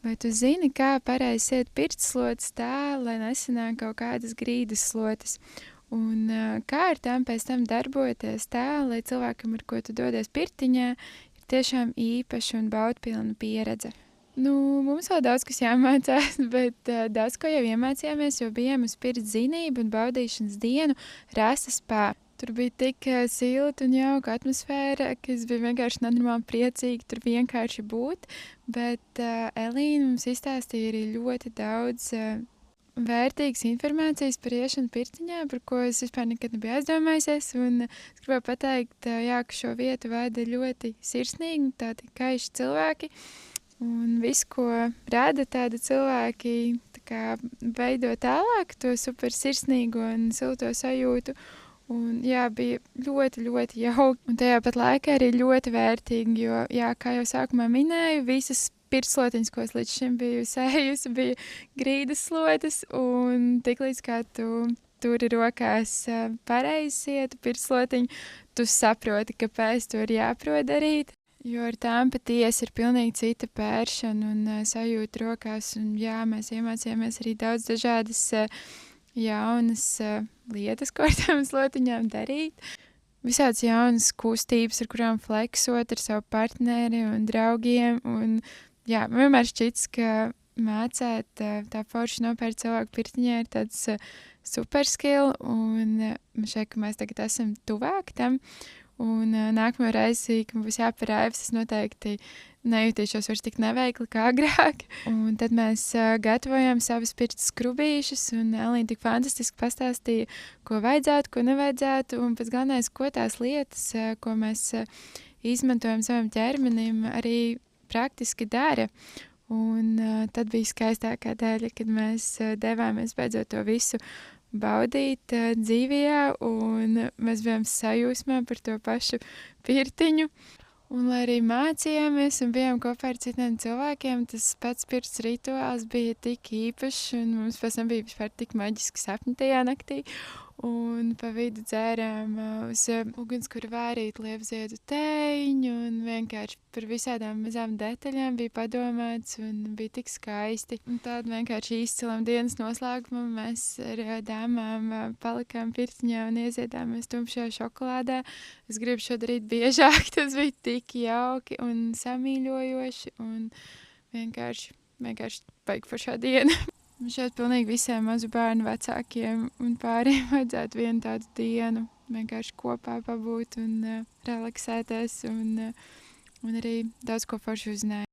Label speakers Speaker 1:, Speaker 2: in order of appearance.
Speaker 1: Vai tu zini, kā pareizi siet pirtsslotes tā, lai nesanāk kaut kādas grīdas slotes? Un kā ar tām pēc tam darboties tā, lai cilvēkam, ar ko tu dodies pirtiņā, ir tiešām īpaša un baudpilna pieredze? Nu, mums vēl daudz kas jāmācās, bet daudz ko jau iemācījāmies, jo bijām uz pirts zinību un baudīšanas dienu Rasa spā. Tur bija tik silta un jauka atmosfēra, ka es biju vienkārši nenormāli priecīga tur vienkārši būt, bet Elīna mums izstāstīja arī ļoti daudz vērtīgas informācijas par iešanu pirtiņā, par ko es vispār nekad nebiju aizdomājusies, un es gribēju pateikt, jā, ka šo vietu vada ļoti sirsnīgi, tādi kaiši cilvēki, un visu, ko rada tādi cilvēki, tā kā veido tālāk to super sirsnīgo un silto sajūtu. Un, jā, bija ļoti, ļoti jauki. Un tajā pat laikā arī ļoti vērtīgi, jo, jā, kā jau sākumā minēju, visas pirtsslotiņas, ko es līdz šim biju sējusi, bija grīdas slotes. Un tiklīdz kā tu turi rokās pareizi sietu pirtsslotiņu, tu saproti, kāpēc to ir jāprot darīt. Jo ar tām patiesi ir pilnīgi cita pēršana un sajūta rokās. Un, jā, mēs iemācījāmies arī daudz dažādas jaunas lietas, ko ar tām slotiņām darīt. Visādas jaunas kustības, ar kurām fleksot ar savu partneri un draugiem. Un, jā, man vienmēr šķits, ka mācēt tā forši nopērt cilvēku pirtiņā ir tāds superskill. Un man šeit, ka mēs tagad esam tuvāk tam. Un nākamo reizi, kad man būs jāparājas, es noteikti nejutīšos vairs tik neveikli kā agrāk. Un tad mēs gatavojām savas pirts skrubīšas, un Elīna tik fantastiski pastāstīja, ko vajadzētu, ko nevajadzētu, un pēc galvenais, ko tās lietas, ko mēs izmantojam savam ķermenim, arī praktiski dara. Un tad bija skaistākā daļa, kad mēs devāmies beidzot to visu baudīt dzīvijā, un mēs bijām sajūsmā par to pašu pirtiņu. Un, lai arī mācījāmies un bijām kopā ar citiem cilvēkiem, tas pats pirts rituāls bija tik īpašs, un mums pēc tam bija vispār tik maģiski sapņi tajā naktī. Un pa vidu dzērām uz ugunskura vārīt liepziedu tējiņu, un vienkārši par visādām mazām detaļām bija padomāts, un bija tik skaisti. Un tādu vienkārši izcilam dienas noslēgumam mēs ar dāmām palikām pirtiņā un ieziedāmies tumšajā šokolādē. Es gribu šo darīt biežāk, tas bija tik jauki un samīļojoši, un vienkārši baigi par šo dienu. Un šeit pilnīgi visiem mazu bērnu vecākiem un pāriem vajadzētu vienu tādu dienu vienkārši kopā pabūt un relaksēties un arī daudz ko forši uzzināt.